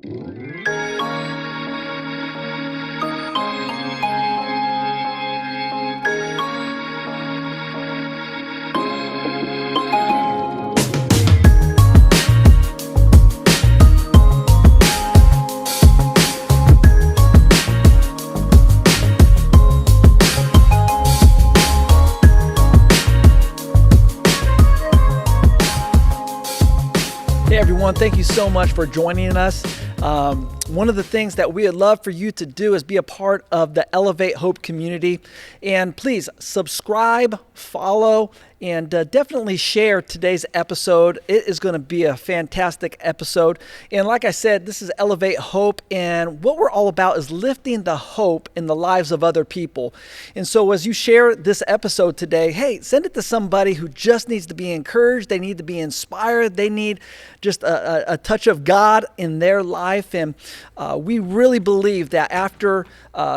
Hey everyone, thank you so much for joining us. One of the things that we would love for you to do is be a part of the Elevate Hope community. And please subscribe, follow, and definitely share today's episode. It is going to be a fantastic episode. And like I said, this is Elevate Hope. And what we're all about is lifting the hope in the lives of other people. And so as you share this episode today, hey, send it to somebody who just needs to be encouraged. They need to be inspired. They need just a touch of God in their life. And we really believe that after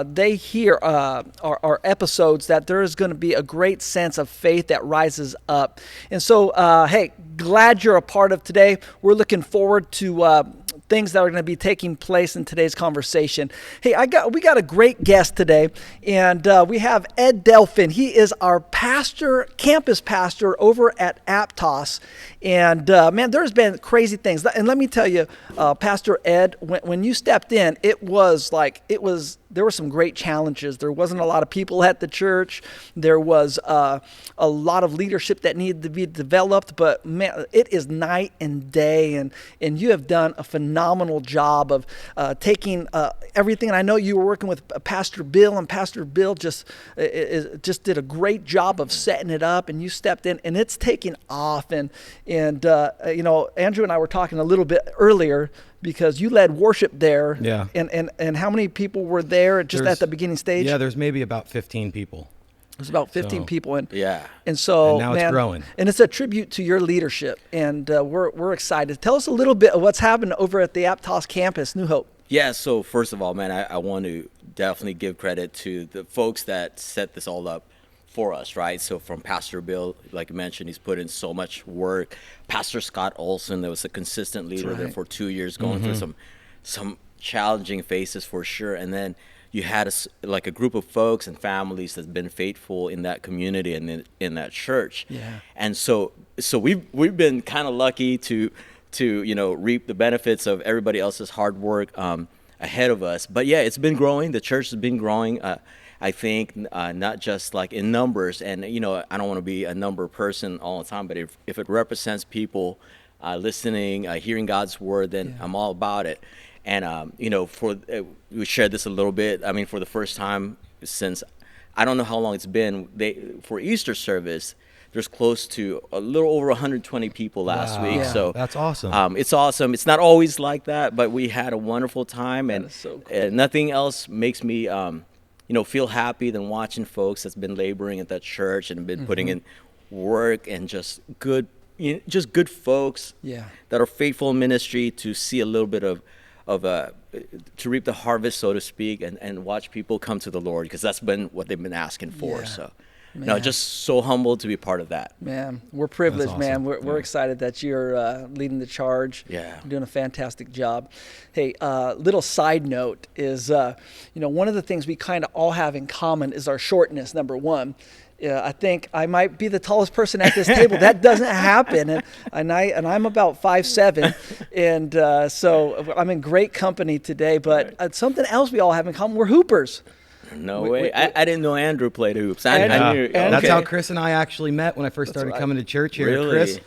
they hear our episodes, that there is going to be a great sense of faith that rises up. And so, hey, glad you're a part of today. We're looking forward to things that are going to be taking place in today's conversation. Hey, we got a great guest today, and we have Ed Delfin. He is our pastor, campus pastor over at Aptos. And man, there's been crazy things. And let me tell you, Pastor Ed, when you stepped in, there were some great challenges. There wasn't a lot of people at the church. There was a lot of leadership that needed to be developed, but man, it is night and day, and you have done a phenomenal job of taking everything. And I know you were working with Pastor Bill, and Pastor Bill just did a great job of setting it up, and you stepped in, and it's taking off. And Andrew and I were talking a little bit earlier, because you led worship there. Yeah. And how many people were there at the beginning stage? Yeah, there's maybe about 15 people. There's about 15 people. And yeah. And so, and now it's growing. And it's a tribute to your leadership. And we're excited. Tell us a little bit of what's happened over at the Aptos campus, New Hope. Yeah, so first of all, man, I want to definitely give credit to the folks that set this all up for us, right? So from Pastor Bill, like you mentioned, he's put in so much work. Pastor Scott Olson, that was a consistent leader there for 2 years, going through some challenging phases for sure. And then you had a group of folks and families that's been faithful in that community and in that church. Yeah. And so we've been kind of lucky to reap the benefits of everybody else's hard work ahead of us. But yeah, it's been growing. The church has been growing. I think not just like in numbers, and I don't want to be a number person all the time, but if it represents people listening, hearing God's word, then I'm all about it. And we shared this a little bit. I mean, for the first time since, I don't know how long it's been, for Easter service, there's close to a little over 120 people last week. Yeah. So that's awesome. It's awesome. It's not always like that, but we had a wonderful time, and so cool. Nothing else makes me feel happy than watching folks that's been laboring at that church and been putting in work, and just good folks that are faithful in ministry, to see a little bit of to reap the harvest, so to speak, and watch people come to the Lord, because that's been what they've been asking for. Yeah. So, just so humbled to be part of that. Man, we're privileged, awesome. man. We're excited that you're leading the charge. Yeah. You're doing a fantastic job. Hey, little side note is, one of the things we kind of all have in common is our shortness, number one. I think I might be the tallest person at this table. That doesn't happen, and I'm about 5'7", and so I'm in great company today. But something else we all have in common: we're hoopers. No way. I didn't know Andrew played hoops. I knew. That's how Chris and I actually met when I first started coming to church here. Really? Chris,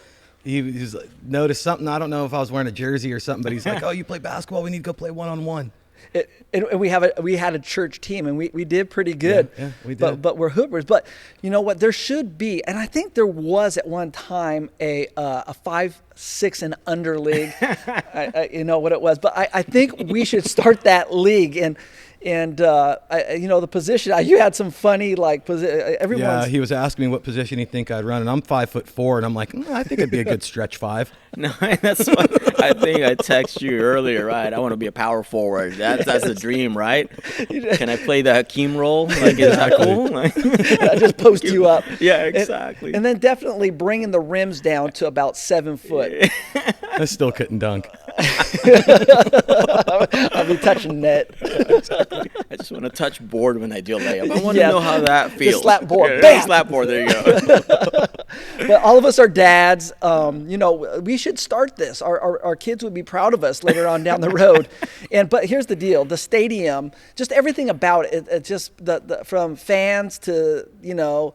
he noticed something. I don't know if I was wearing a jersey or something, but he's like, "Oh, you play basketball? We need to go play one-on-one." And we had a church team, and we did pretty good. Yeah, we did. But we're hoopers. But you know what? There should be, and I think there was at one time a 5'6" and under league. You know what it was. But I think we should start that league. And the position, you had some funny everyone's. Yeah, he was asking me what position he think I'd run, and I'm 5'4", and I'm like, I think it'd be a good stretch 5. No, that's what I think I texted you earlier, right? I want to be a power forward. That's the dream, right? Can I play the Hakeem role? Is that cool? I just post you up. Yeah, exactly. And then definitely bringing the rims down to about 7 foot. I still couldn't dunk. I'll be touching net. I just want to touch board when I do a layup. I want to know how that feels. Just slap board. Yeah, Bam! slap board. There you go. But all of us are dads. We should start this. Our kids would be proud of us later on down the road. But here's the deal: the stadium, just everything about it. It just from fans to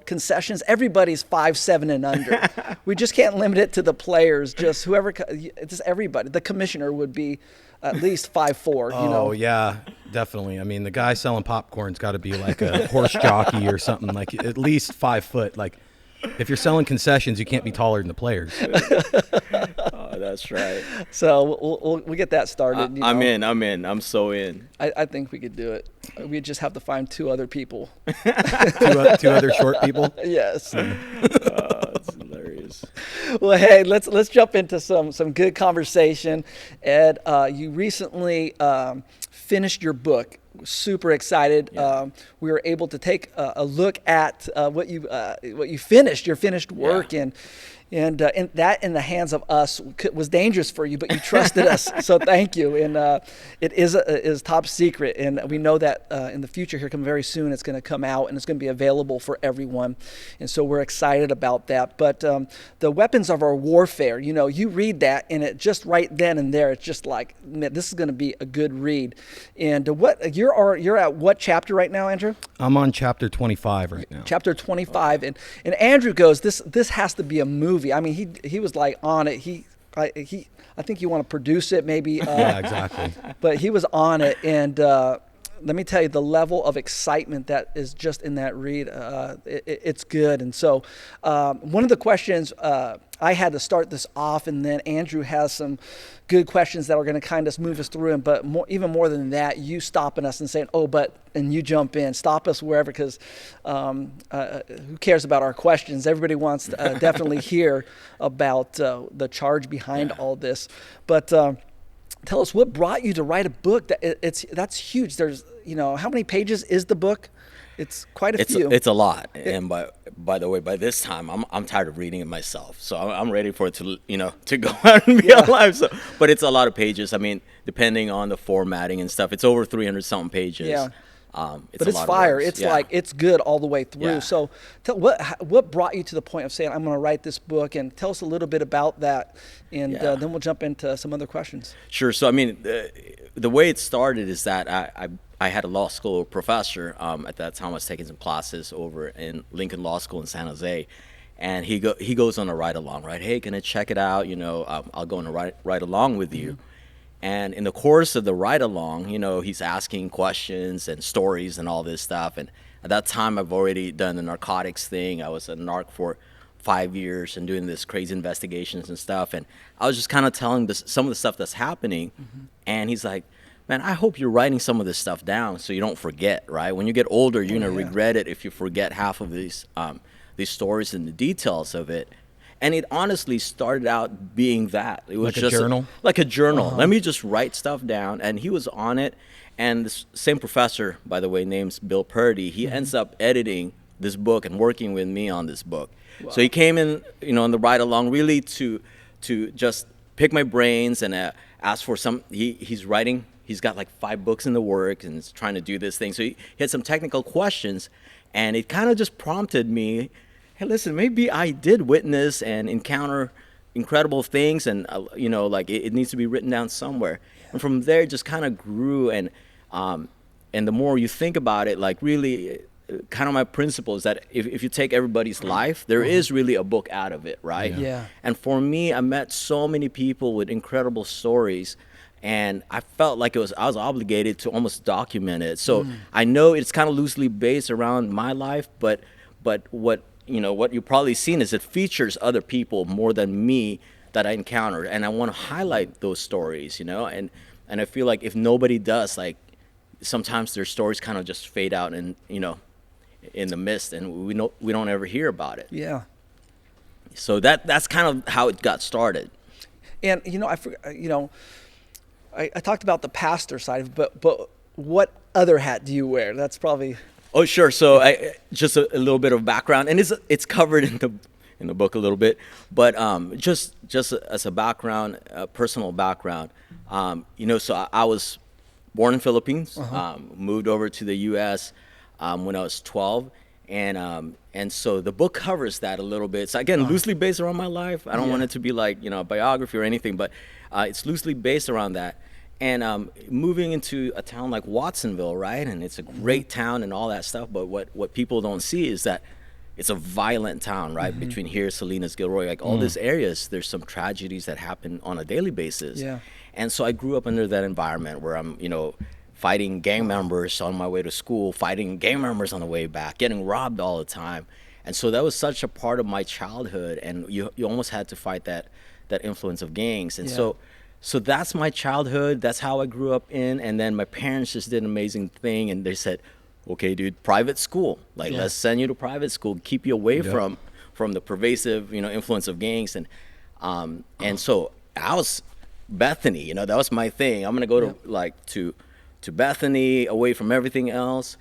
concessions. Everybody's 5'7" and under. We just can't limit it to the players. Just whoever, just everybody. The commissioner would be at least 5'4". Oh yeah, definitely. I mean, the guy selling popcorn's got to be like a horse jockey or something, like at least 5 foot. Like, if you're selling concessions, you can't be taller than the players. Oh, that's right. So we'll get that started. I'm in. I'm so in. I think we could do it. We just have to find 2 other people. Two other short people. Yes. That's hilarious. Well, hey, let's jump into some good conversation. Ed, you recently finished your book. Super excited. Yeah. We were able to take a look at what you finished, your finished work, Yeah. and that in the hands of us was dangerous for you, but you trusted us, so thank you. And it is top secret, and we know that in the future here, come very soon, it's going to come out and it's going to be available for everyone, and so we're excited about that. But the weapons of our warfare, you read that, and it just right then and there, it's just like, man, this is going to be a good read. And what you're at what chapter right now, Andrew? I'm on chapter 25 right now. Chapter 25, and Andrew goes, this has to be a movie. I mean, he was like on it. I think you want to produce it, maybe. Yeah, exactly. But he was on it, and let me tell you, the level of excitement that is just in that read, it's good. And so, one of the questions I had to start this off, and then Andrew has some good questions that are going to kind of move us through. And but even more than that, you stopping us and saying, and you jump in, stop us wherever, because who cares about our questions? Everybody wants to definitely hear about the charge behind all this. But tell us, what brought you to write a book? That's huge. There's, how many pages is the book? It's quite a few. It's a lot. And by the way, by this time, I'm tired of reading it myself. So I'm ready for it to to go out and be alive. So, but it's a lot of pages. I mean, depending on the formatting and stuff, it's over 300 something pages. Yeah. But it's fire. It's like, it's good all the way through. Yeah. So what brought you to the point of saying, I'm going to write this book, and tell us a little bit about that, and then we'll jump into some other questions. Sure. So, I mean, the way it started is that I had a law school professor. At that time, I was taking some classes over in Lincoln Law School in San Jose. And he goes on a ride along, right? Hey, can I check it out? I'll go on a ride along with you. Mm-hmm. And in the course of the ride along, he's asking questions and stories and all this stuff. And at that time, I've already done the narcotics thing. I was a narc for 5 years and doing this crazy investigations and stuff. And I was just kind of telling some of the stuff that's happening. Mm-hmm. And he's like, man, I hope you're writing some of this stuff down so you don't forget, right? When you get older, you're going to regret it if you forget half of these stories and the details of it. And it honestly started out being that. It was like just a journal? Like a journal. Uh-huh. Let me just write stuff down. And he was on it. And this same professor, by the way, named Bill Purdy, he ends up editing this book and working with me on this book. Wow. So he came in, on the ride along really to just pick my brains and ask for some, he's writing, he's got like 5 books in the works and is trying to do this thing. So he had some technical questions, and it kind of just prompted me, hey, listen, maybe I did witness and encounter incredible things, and it needs to be written down somewhere. And from there, it just kind of grew, and the more you think about it, like really, kind of my principle is that if you take everybody's life, there is really a book out of it, right? Yeah. And for me, I met so many people with incredible stories, and I felt like I was obligated to almost document it. So I know it's kind of loosely based around my life, but what you've probably seen is it features other people more than me that I encountered, and I want to highlight those stories, and I feel like if nobody does, like sometimes their stories kind of just fade out and in the mist, and we don't ever hear about it. Yeah. So that's kind of how it got started. And I talked about the pastor side of it, but what other hat do you wear? That's probably. Oh, sure. So just a little bit of background, and it's covered in in the book a little bit. But just as a background, personal background, so I was born in Philippines, moved over to the U.S. When I was 12. And so the book covers that a little bit. So again, loosely based around my life. I don't want it to be like, a biography or anything, but it's loosely based around that. And moving into a town like Watsonville, right? And it's a great town and all that stuff. But what people don't see is that it's a violent town, right? Between here, Salinas, Gilroy, like all these areas, there's some tragedies that happen on a daily basis. Yeah. And so I grew up under that environment where I'm, fighting gang members on my way to school, fighting gang members on the way back, getting robbed all the time. And so that was such a part of my childhood, and you almost had to fight that influence of gangs. And so that's my childhood. That's how I grew up in. And then my parents just did an amazing thing, and they said, okay, dude, private school. Like, let's send you to private school, keep you away from the pervasive, influence of gangs. And so I was Bethany, that was my thing. I'm going to go to Bethany, away from everything else.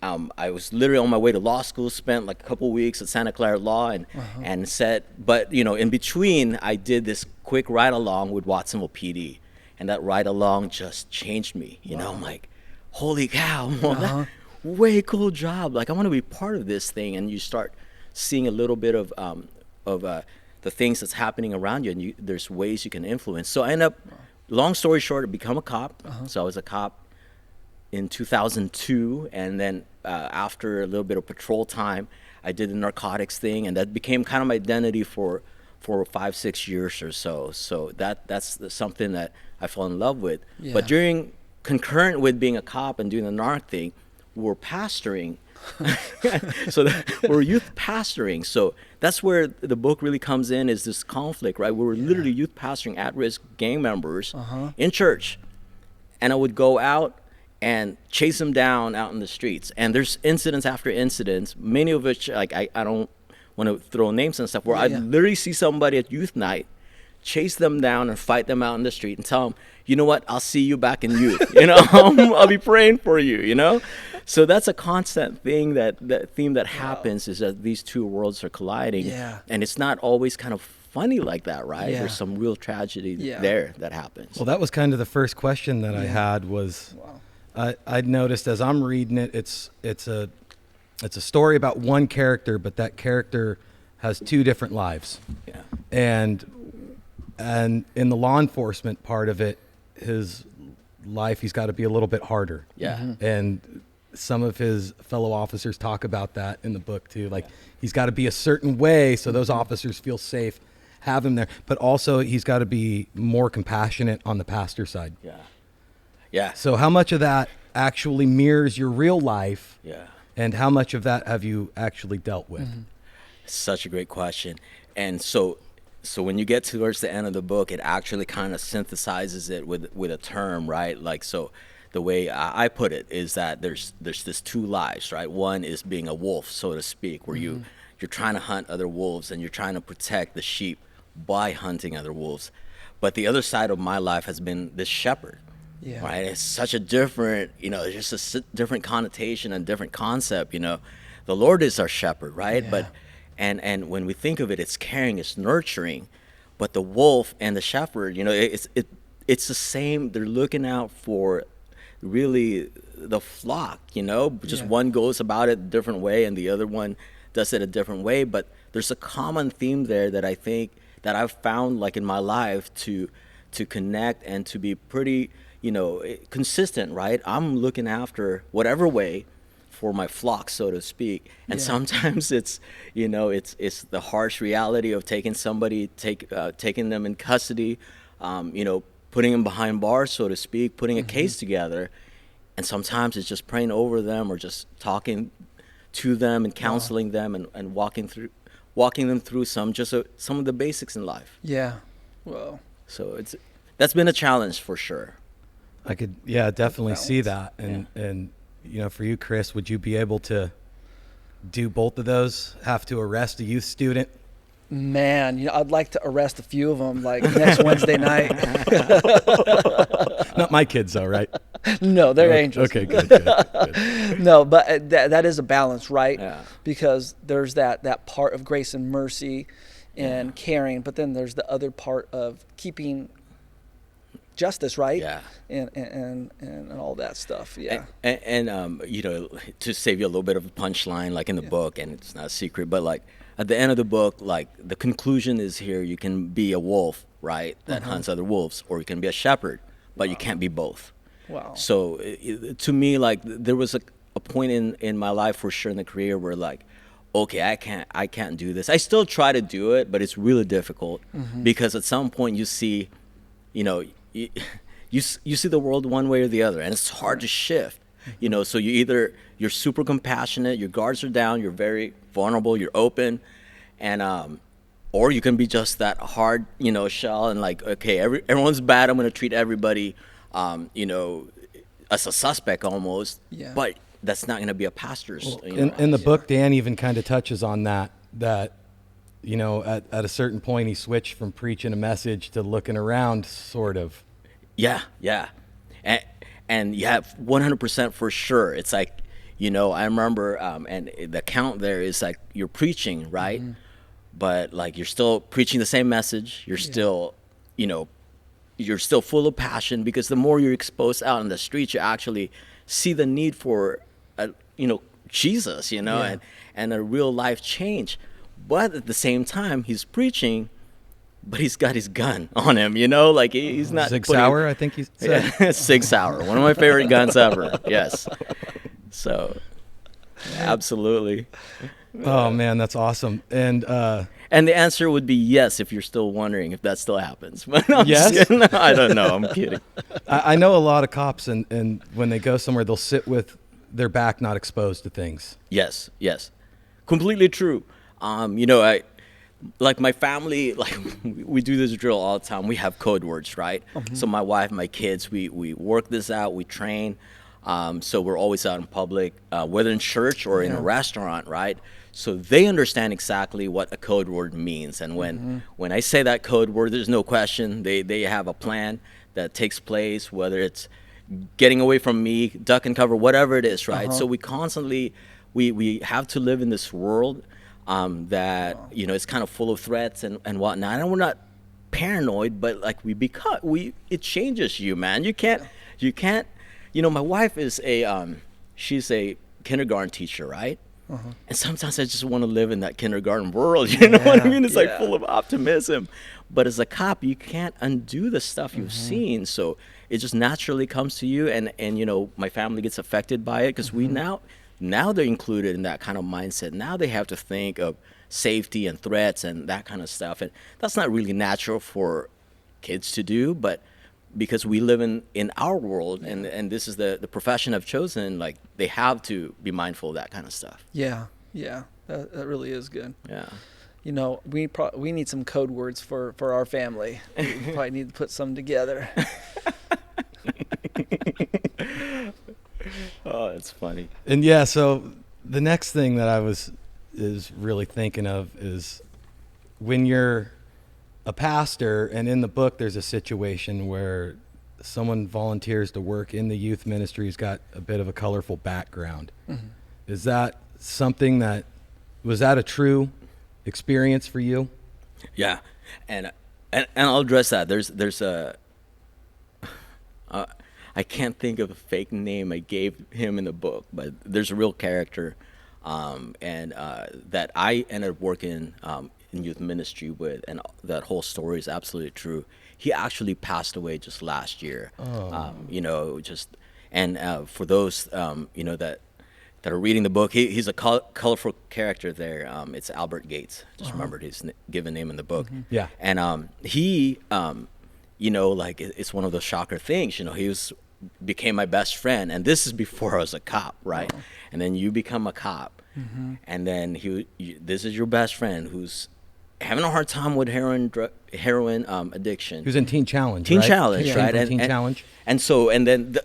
I was literally on my way to law school, spent like a couple weeks at Santa Clara Law and said, but in between, I did this quick ride along with Watsonville PD, and that ride along just changed me. I'm like, holy cow, way cool job. Like, I want to be part of this thing. And you start seeing a little bit of the things that's happening around you, and there's ways you can influence. So I end up, long story short, I become a cop. So I was a cop in 2002, and then after a little bit of patrol time, I did the narcotics thing, and that became kind of my identity for 5-6 years or so. So that's something that I fell in love with. Yeah. But concurrent with being a cop and doing the narc thing, we're pastoring. We're youth pastoring. So that's where the book really comes in, is this conflict, right? We were literally youth pastoring at-risk gang members in church, and I would go out and chase them down out in the streets. And there's incidents after incidents, many of which, like, I don't want to throw names and stuff, where I literally see somebody at youth night, chase them down and fight them out in the street and tell them, you know what, I'll see you back in youth. I'll be praying for you, So that's a constant thing, that theme that happens, is that these two worlds are colliding. Yeah. And it's not always kind of funny like that, right? Yeah. There's some real tragedy there that happens. Well, that was kind of the first question that I had was, I'd noticed as I'm reading it, it's a story about one character, but that character has two different lives. Yeah. And in the law enforcement part of it, his life, he's got to be a little bit harder. Yeah. And some of his fellow officers talk about that in the book too. Like, he's got to be a certain way so those officers feel safe, have him there. But also he's got to be more compassionate on the pastor side. Yeah. Yeah. So how much of that actually mirrors your real life? Yeah. And how much of that have you actually dealt with? Such a great question. And so when you get towards the end of the book, it actually kind of synthesizes it with a term, right? Like, so the way I put it is that there's this two lives, right? One is being a wolf, so to speak, where you're trying to hunt other wolves and you're trying to protect the sheep by hunting other wolves. But the other side of my life has been this shepherd. Yeah. Right. It's such a different, just a different connotation and different concept. The Lord is our shepherd, right? Yeah. But and when we think of it, it's caring, it's nurturing. But the wolf and the shepherd, it's the same. They're looking out for really the flock. Just one goes about it a different way, and the other one does it a different way. But there's a common theme there that I think that I've found, like, in my life, to connect and to be pretty, consistent, right? I'm looking after whatever way for my flock, so to speak. And sometimes it's, it's the harsh reality of taking somebody, taking them in custody, putting them behind bars, so to speak, putting a case together. And sometimes it's just praying over them or just talking to them and counseling them and walking them through some of the basics in life. Yeah. Well. So that's been a challenge for sure. I could, definitely see that. And for you, Chris, would you be able to do both of those? Have to arrest a youth student Man, I'd like to arrest a few of them, like next Wednesday night. Not my kids, though, right? No, they're angels. Okay, good. No, but that is a balance, right? Yeah. Because there's that part of grace and mercy and caring, but then there's the other part of keeping justice, right? Yeah. And all that stuff. Yeah. And to save you a little bit of a punchline, like in the book, and it's not a secret, but like at the end of the book, like the conclusion is here: you can be a wolf, right, that hunts other wolves, or you can be a shepherd, but you can't be both. Wow. So to me, like there was a point in my life for sure in the career where like, okay, I can't do this. I still try to do it, but it's really difficult because at some point you see, you see the world one way or the other, and it's hard to shift. So you're super compassionate, your guards are down, you're very vulnerable, you're open, and or you can be just that hard, shell, and like, okay, everyone's bad, I'm gonna treat everybody, as a suspect almost. Yeah. But that's not gonna be a pastor's. In the book, Dan even kind of touches on that at a certain point he switched from preaching a message to looking around, sort of. Yeah. And you have 100% for sure. It's like, I remember, and the count there is like you're preaching, right? But like you're still preaching the same message. You're still, you're still full of passion, because the more you're exposed out in the streets, you actually see the need for, Jesus, and a real life change. But at the same time, he's preaching, but he's got his gun on him, like he's not. 6 Hour, I think he said. Yeah, 6 Hour, one of my favorite guns ever. Yes. So, absolutely. Oh man, that's awesome. And the answer would be yes, if you're still wondering if that still happens. But no, yes, no, I don't know. I'm kidding. I know a lot of cops, and when they go somewhere, they'll sit with their back not exposed to things. Yes, completely true. I like my family, like we do this drill all the time. We have code words, right? So my wife, my kids, we work this out. We train. So we're always out in public, whether in church or in a restaurant, right? So they understand exactly what a code word means. And when I say that code word, there's no question. They have a plan that takes place, whether it's getting away from me, duck and cover, whatever it is, right? So we constantly, we have to live in this world that, it's kind of full of threats and whatnot. And we're not paranoid, but like it changes you, man. You can't, my wife is she's a kindergarten teacher, right? And sometimes I just want to live in that kindergarten world, you know what I mean? It's like full of optimism. But as a cop, you can't undo the stuff you've seen. So it just naturally comes to you. And my family gets affected by it, because we now they're included in that kind of mindset. Now they have to think of safety and threats and that kind of stuff. And that's not really natural for kids to do, but because we live in our world and this is the profession I've chosen, like they have to be mindful of that kind of stuff. Yeah, that really is good. Yeah. We need some code words for our family. We probably need to put some together. Oh, it's funny. And so the next thing that is really thinking of is when you're a pastor, and in the book there's a situation where someone volunteers to work in the youth ministry who's got a bit of a colorful background. Is that something was that a true experience for you? Yeah, and I'll address that. There's I can't think of a fake name I gave him in the book, but there's a real character, that I ended up working in youth ministry with, and that whole story is absolutely true. He actually passed away just last year. For those that are reading the book, he's a colorful character there. It's Albert Gates. Just remembered his given name in the book. Yeah. And he it's one of those shocker things. He became my best friend, and this is before I was a cop, right? And then you become a cop, and then this is your best friend who's having a hard time with heroin addiction. He was in Teen Challenge, Teen right? Challenge, right? Teen Challenge. And then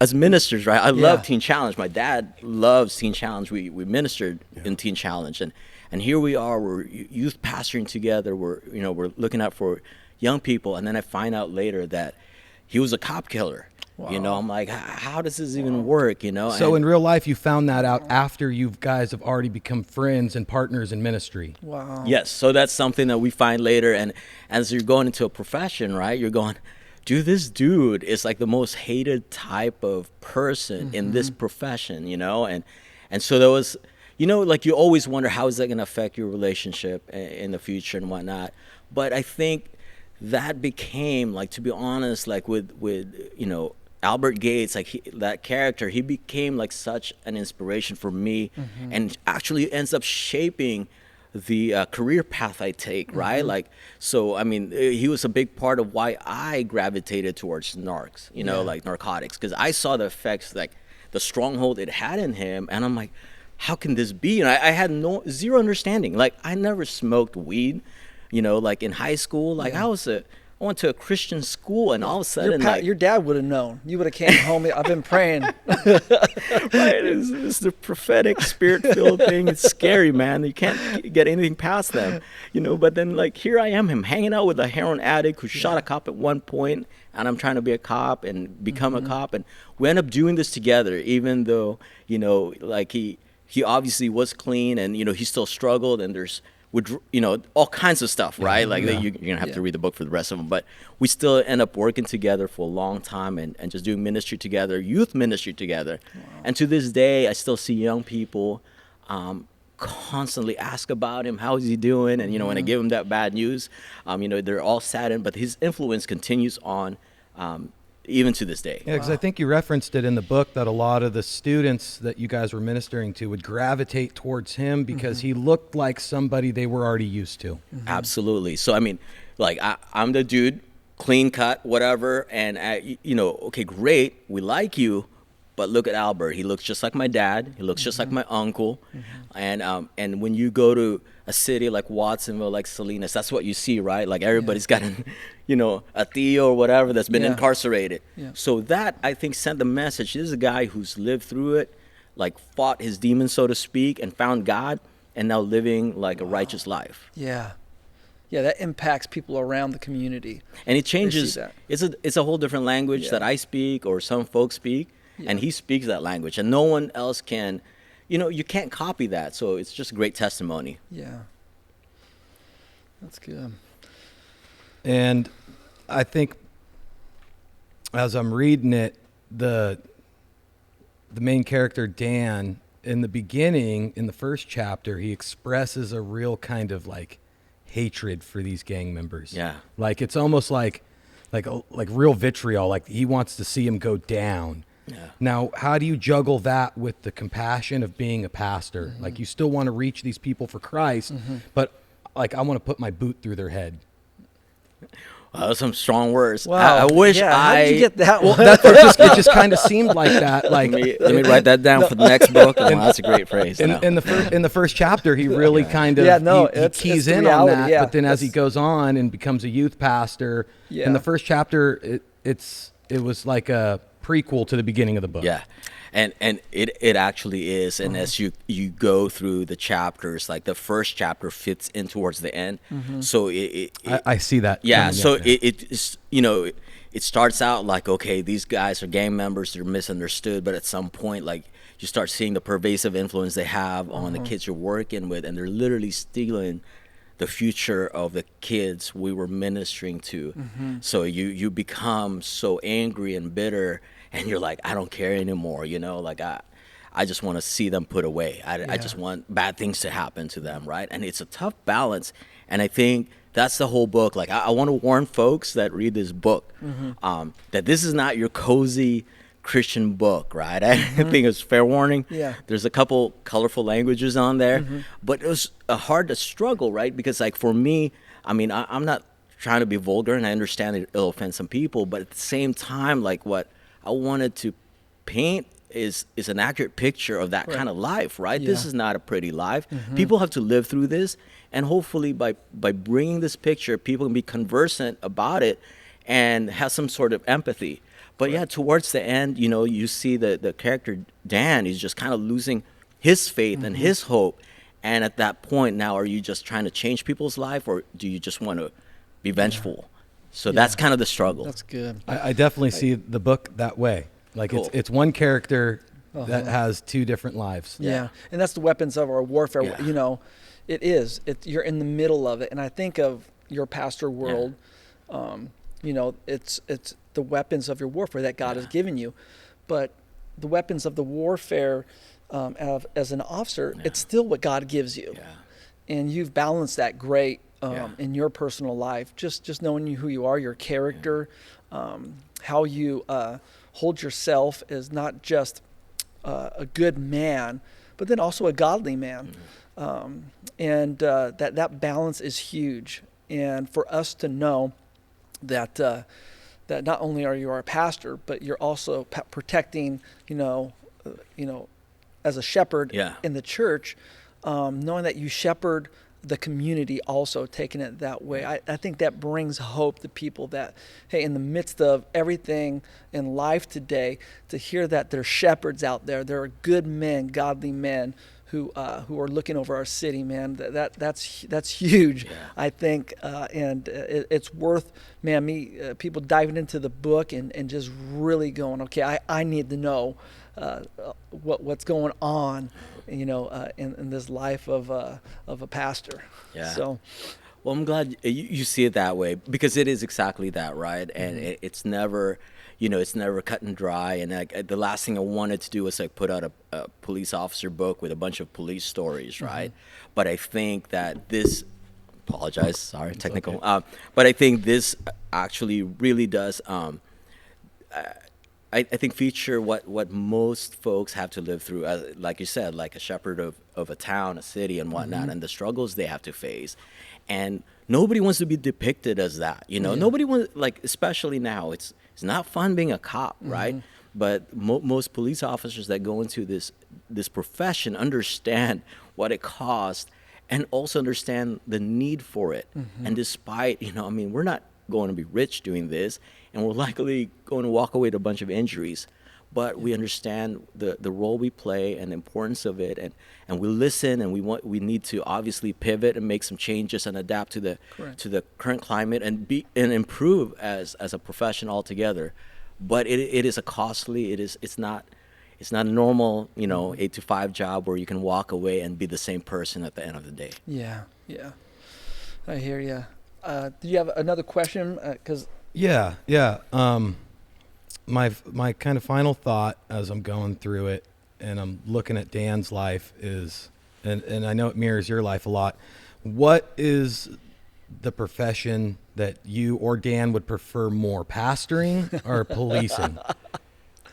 as ministers, right? I love Teen Challenge. My dad loves Teen Challenge. We ministered in Teen Challenge, and And here we are, we're youth pastoring together. We're looking out for young people. And then I find out later that he was a cop killer. Wow. I'm like, how does this even work? So in real life, you found that out after you guys have already become friends and partners in ministry. Wow. Yes. So that's something that we find later. And as you're going into a profession, right, you're going, dude, this dude is like the most hated type of person in this profession, and so there was, like you always wonder, how is that going to affect your relationship in the future and whatnot. But I think that became, like, to be honest, like with Albert Gates, like that character, he became like such an inspiration for me, and actually ends up shaping the career path I take, right? Like, so, I mean, he was a big part of why I gravitated towards narcs, like narcotics, because I saw the effects, like the stronghold it had in him, and I'm like, how can this be? And I had zero understanding. Like, I never smoked weed, like in high school. Like, I went to a Christian school, and all of a sudden, Your dad would have known. You would have came home. I've been praying. right? It's the prophetic, spirit-filled thing. It's scary, man. You can't get anything past them, But then, like, here I am, him hanging out with a heroin addict who shot a cop at one point, and I'm trying to be a cop and become a cop, and we end up doing this together, even though, like he obviously was clean, and he still struggled, and there's all kinds of stuff, right? Like you're gonna have to read the book for the rest of them, but we still end up working together for a long time and just doing ministry together, youth ministry together. Wow. And to this day, I still see young people constantly ask about him, how is he doing? And when I give him that bad news, they're all saddened, but his influence continues on even to this day. Yeah, because I think you referenced it in the book that a lot of the students that you guys were ministering to would gravitate towards him because he looked like somebody they were already used to. Absolutely. So, I mean, like, I'm the dude, clean cut, whatever, and, okay, great, we like you, but look at Albert. He looks just like my dad. He looks just like my uncle. And when you go to a city like Watsonville, like Salinas, that's what you see, right? Like, everybody's got a Theo or whatever that's been incarcerated. Yeah. So that, I think, sent the message. This is a guy who's lived through it, like fought his demons, so to speak, and found God, and now living like a righteous life. Yeah. Yeah, that impacts people around the community. And it changes. It's a whole different language that I speak or some folks speak. Yeah. And he speaks that language, and no one else can, you can't copy that. So it's just a great testimony. Yeah. That's good. And I think as I'm reading it, the main character, Dan, in the beginning, in the first chapter, he expresses a real kind of like hatred for these gang members. Yeah. Like, it's almost like real vitriol. Like, he wants to see him go down. Yeah. Now, how do you juggle that with the compassion of being a pastor? Like, you still want to reach these people for Christ, but like, I want to put my boot through their head. Wow, those are some strong words. Wow. I wish How did you get that one? It just kind of seemed like that. Like, let me write that down for the next book. That's a great phrase. In the first chapter, he really kind of he keys in reality, on that. But then as he goes on and becomes a youth pastor, in the first chapter, it was like a prequel to the beginning of the book. Yeah. And it actually is. And as you go through the chapters, like the first chapter fits in towards the end. So I see that. Yeah. So it's, it starts out like, okay, these guys are gang members, they're misunderstood, but at some point, like, you start seeing the pervasive influence they have on the kids you're working with, and they're literally stealing the future of the kids we were ministering to. So you become so angry and bitter, and you're like, I don't care anymore, like I just want to see them put away. I just want bad things to happen to them, right? And it's a tough balance, and I think that's the whole book. Like, I want to warn folks that read this book that this is not your cozy Christian book, right? I think it's fair warning. Yeah. There's a couple colorful languages on there, but it was hard to struggle, right? Because, like, for me, I mean, I'm not trying to be vulgar, and I understand it'll offend some people, but at the same time, like, what I wanted to paint is an accurate picture of that kind of life, right? Yeah. This is not a pretty life. People have to live through this, and hopefully by bringing this picture, people can be conversant about it and have some sort of empathy. But yeah, towards the end, you see the character Dan is just kind of losing his faith and his hope, And at that point, now, are you just trying to change people's life, or do you just want to be vengeful? So that's kind of the struggle. That's good. I definitely see the book that way. Like Cool. it's one character that has two different lives. Yeah. And that's the weapons of our warfare. Yeah. You know, you're in the middle of it. And I think of your pastor world, you know, it's the weapons of your warfare that God has given you. But the weapons of the warfare as an officer, it's still what God gives you. Yeah. And you've balanced that great in your personal life. Just knowing who you are, your character, how you hold yourself as not just a good man, but then also a godly man. And that balance is huge. And for us to know that that not only are you our pastor, but you're also protecting, you know, as a shepherd in the church, knowing that you shepherd the community also, taking it that way. I think that brings hope to people that, hey, in the midst of everything in life today, to hear that there's shepherds out there, there are good men, godly men who are looking over our city, man. That's huge, I think, and it's worth, man, people diving into the book and just really going, okay, I need to know what's going on, you know, in this life of a pastor. Yeah. So, well, I'm glad you see it that way, because it is exactly that, right? And it's never, you know, it's never cut and dry. And the last thing I wanted to do was like put out a police officer book with a bunch of police stories, right? But I think that this, apologize, sorry, technical. Okay. But I think this actually really does. I think feature what most folks have to live through, like you said, like a shepherd of a town, a city, and whatnot, and the struggles they have to face. And nobody wants to be depicted as that, you know. Nobody wants, like, especially now, it's not fun being a cop, right? But most police officers that go into this profession understand what it costs, and also understand the need for it. And despite, you know, I mean, we're not going to be rich doing this, and we're likely going to walk away with a bunch of injuries, but we understand the role we play and the importance of it, and we listen, and we need to obviously pivot and make some changes and adapt to the current climate and improve as a profession altogether. But it is a costly, it's not a normal, you know, 8 to 5 job where you can walk away and be the same person at the end of the day. Yeah, I hear you. Do you have another question? Yeah. My kind of final thought as I'm going through it and I'm looking at Dan's life is, and I know it mirrors your life a lot. What is the profession that you or Dan would prefer more, pastoring or policing?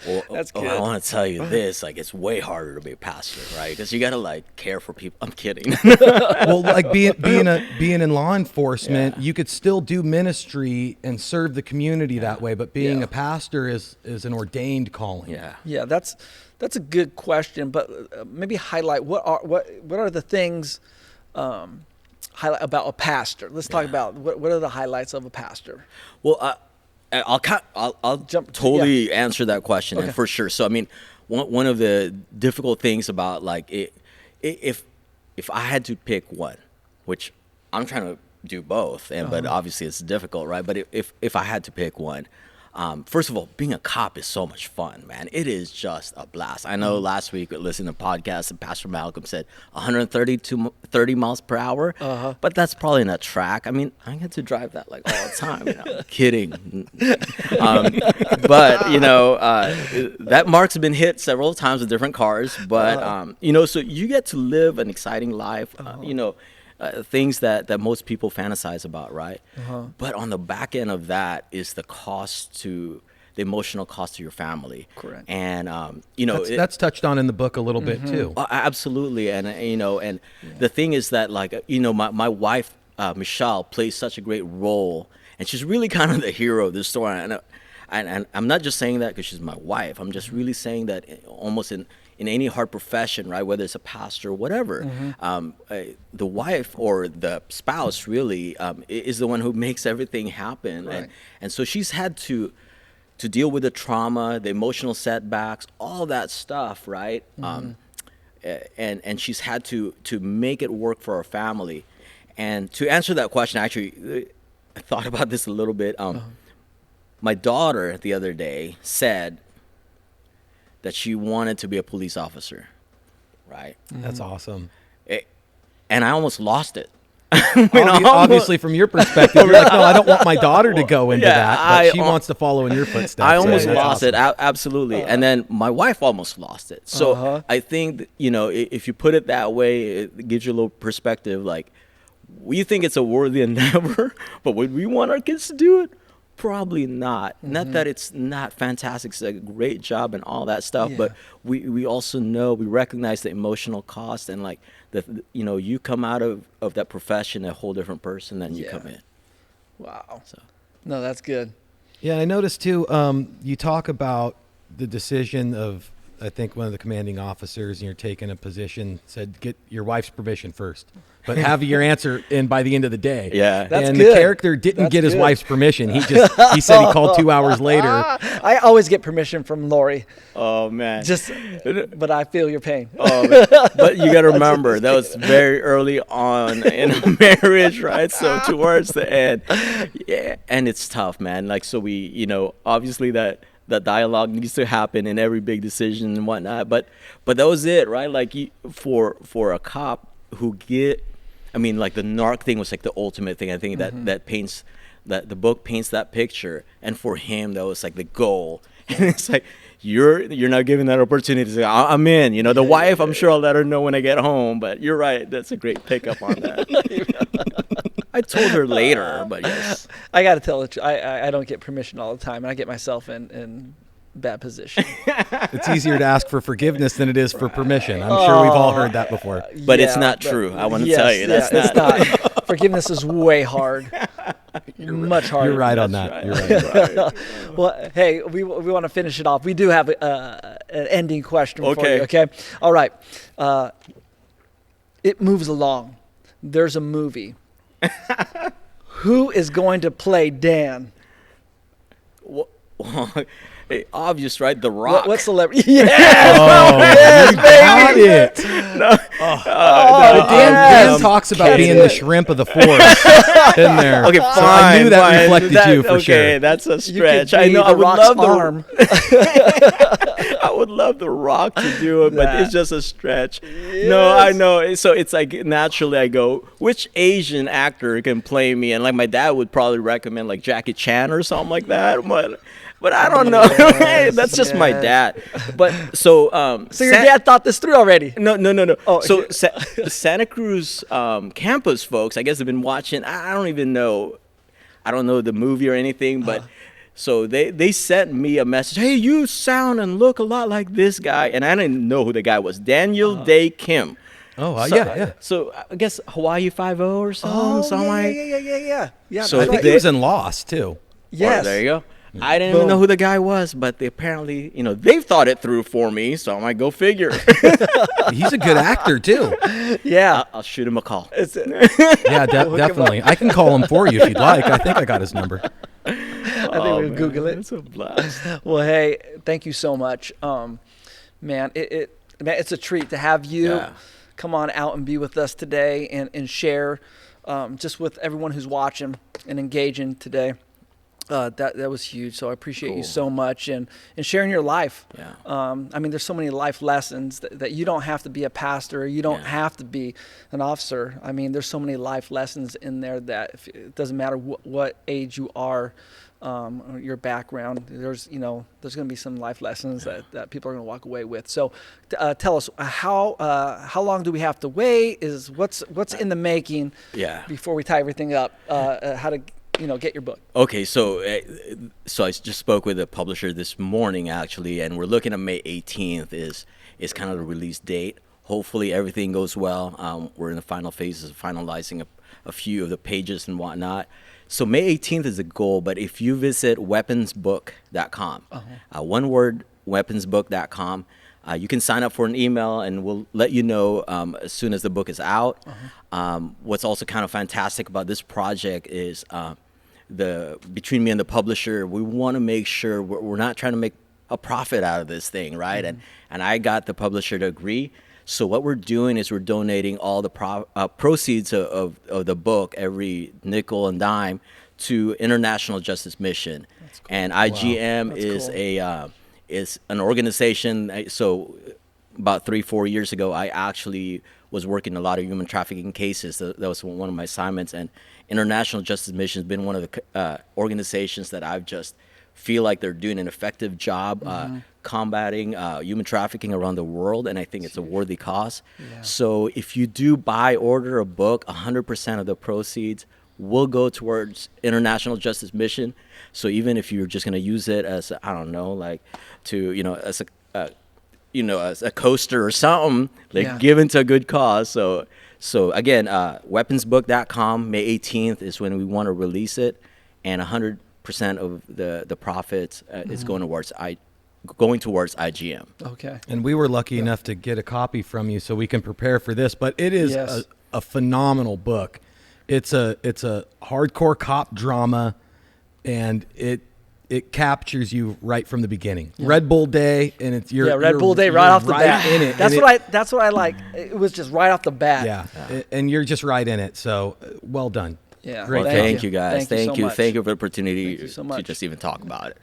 Well, That's good. I want to tell you this, like, it's way harder to be a pastor, right? Because you got to, like, care for people. I'm kidding. Well, like being in law enforcement, you could still do ministry and serve the community that way, but being a pastor is an ordained calling. Yeah, that's a good question, but maybe highlight what are the things highlight about a pastor. Let's talk about what are the highlights of a pastor. Well, I'll Jump totally answer that question, and for sure. So I mean, one of the difficult things about, like, if I had to pick one, which I'm trying to do both, but obviously it's difficult, right? But if I had to pick one, first of all, being a cop is so much fun, man. It is just a blast. I know last week, listening to podcasts, and Pastor Malcolm said 130 to 30 miles per hour, but that's probably not track. I mean, I get to drive that, like, all the time. You know, I'm kidding. But, you know, that mark's been hit several times with different cars. But, you know, so you get to live an exciting life, you know, things that most people fantasize about, right? But on the back end of that is the emotional cost to your family. Correct. And you know, that's touched on in the book a little bit too. Absolutely. And you know, and the thing is that, like, you know, my wife Michelle plays such a great role, and she's really kind of the hero of this story. And I'm not just saying that because she's my wife. I'm just really saying that almost in any hard profession, right, whether it's a pastor or whatever, the wife or the spouse really is the one who makes everything happen. Right. And so she's had to deal with the trauma, the emotional setbacks, all that stuff, right? and she's had to make it work for her family. And to answer that question, actually, I thought about this a little bit. My daughter the other day said that she wanted to be a police officer, right? That's awesome. And I almost lost it. Obviously, from your perspective, you're like, no, I don't want my daughter to go into that, but she wants to follow in your footsteps. I almost That's lost awesome. it, absolutely. And then my wife almost lost it. So I think, if you put it that way, it gives you a little perspective. Like, we think it's a worthy endeavor, but would we want our kids to do it? Probably not. Not that it's not fantastic. It's a great job and all that stuff, but we also know, we recognize the emotional cost, and like you come out of that profession a whole different person than you come in. Wow. So, no, that's good. Yeah, I noticed too, you talk about the decision of, I think one of the commanding officers, and you're taking a position, said get your wife's permission first, but have your answer in by the end of the day. Yeah. That's and good. the character didn't get his good. wife's permission. He said he called 2 hours later. I always get permission from Lori. Oh man. But I feel your pain. But you got to remember that was very early on in a marriage, right? So towards the end, and it's tough, man. Like, so we, obviously that dialogue needs to happen in every big decision and whatnot. But that was it, right? Like, for a cop who like the narc thing was like the ultimate thing. I think that paints that the book paints that picture, and for him that was like the goal. And it's like, you're not giving that opportunity to say, I'm in. The wife, I'm sure I'll let her know when I get home. But you're right, that's a great pickup on that. I told her later, but yes. I got to tell it. I don't get permission all the time, and I get myself in bad position. It's easier to ask for forgiveness than it is for permission. I'm sure we've all heard that before. But it's not true. I want to tell you, that's it's not. Forgiveness is way hard. Much harder. You're right on that. Right. You're right. Well, hey, we want to finish it off. We do have an ending question for Okay. you. Okay. All right. It moves along. There's a movie. Who is going to play Dan? Well, obvious, right? The Rock. What celebrity? Yes! Yes, baby! it. Dan talks about being the shrimp of the forest in there. Okay, So fine. I knew that fine. reflected you for sure. Okay, that's a You could stretch. be I know. the I would Rock's love arm. I would love The Rock to do it, but That. it's just a stretch. No, I know. So it's like naturally I go, which Asian actor can play me? And like my dad would probably recommend like Jackie Chan or something like that. But I don't know. That's just my dad. But so So your dad thought this through already? No. Oh, So Santa Cruz campus folks, I guess, have been watching. I don't even know. I don't know the movie or anything, but so they sent me a message. Hey, you sound and look a lot like this guy, and I didn't know who the guy was. Daniel Day Kim. Oh, So, yeah. So I guess Hawaii 5-0 or something. Yeah. So I think he was in Lost, too. Yes. There you go. I didn't even know who the guy was, but they apparently, they've thought it through for me, so I might go figure. He's a good actor, too. Yeah. I'll shoot him a call. Yeah, definitely. I can call him for you if you'd like. I think I got his number. I think we'll Google it. It's a blast. Well, hey, thank you so much. Man, it's a treat to have you come on out and be with us today and share just with everyone who's watching and engaging today. That was huge. So I appreciate you so much and sharing your life. Yeah. There's so many life lessons that you don't have to be a pastor. You don't have to be an officer. There's so many life lessons in there that it doesn't matter what age you are, or your background. There's going to be some life lessons that people are going to walk away with. So tell us how long do we have to wait? What's in the making? Before we tie everything up, how to get your book. Okay, so I just spoke with a publisher this morning actually, and we're looking at May 18th is kind of the release date. Hopefully everything goes well. We're in the final phases of finalizing a few of the pages and whatnot. So May 18th is the goal, but if you visit weaponsbook.com, one word, weaponsbook.com, you can sign up for an email, and we'll let you know as soon as the book is out. What's also kind of fantastic about this project is between me and the publisher, we want to make sure we're not trying to make a profit out of this thing, right? And I got the publisher to agree. So what we're doing is we're donating all the proceeds of the book, every nickel and dime, to International Justice Mission. Cool. And IGM is an organization. So about 3-4 years ago, I actually was working a lot of human trafficking cases. That was one of my assignments. And International Justice Mission has been one of the organizations that I've just feel like they're doing an effective job combating human trafficking around the world, and I think it's a worthy cause. Yeah. So if you do order a book, 100% of the proceeds will go towards International Justice Mission. So even if you're just going to use it as, I don't know, like to, as a coaster or something, like given to a good cause. So again, weaponsbook.com, May 18th is when we want to release it, and 100% of the profits is going towards IGM. Okay. And we were lucky enough to get a copy from you so we can prepare for this, but it is a phenomenal book. It's a hardcore cop drama, and it captures you right from the beginning. Yeah. Red Bull Day, and it's Red Bull Day right off the bat. In it. That's what I like. It was just right off the bat. Yeah. And you're just right in it. So well done. Yeah. Great. Well, thank you guys. Thank you for the opportunity to just even talk about it.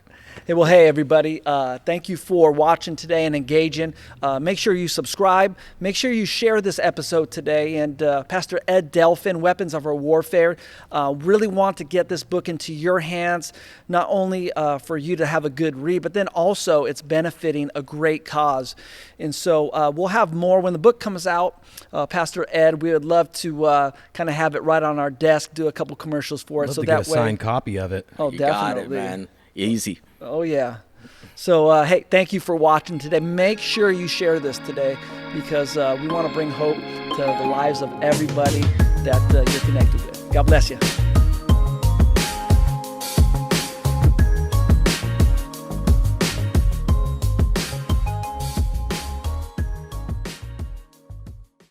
Hey, everybody. Thank you for watching today and engaging. Make sure you subscribe. Make sure you share this episode today. And Pastor Ed Delfin, Weapons of Our Warfare, really want to get this book into your hands, not only for you to have a good read, but then also it's benefiting a great cause. And so we'll have more when the book comes out. Pastor Ed, we would love to kind of have it right on our desk, do a couple commercials for it. So that way, signed copy of it. Oh, you definitely. Got it, man. Easy. Oh, yeah. So, hey, thank you for watching today. Make sure you share this today, because we want to bring hope to the lives of everybody that you're connected with. God bless you.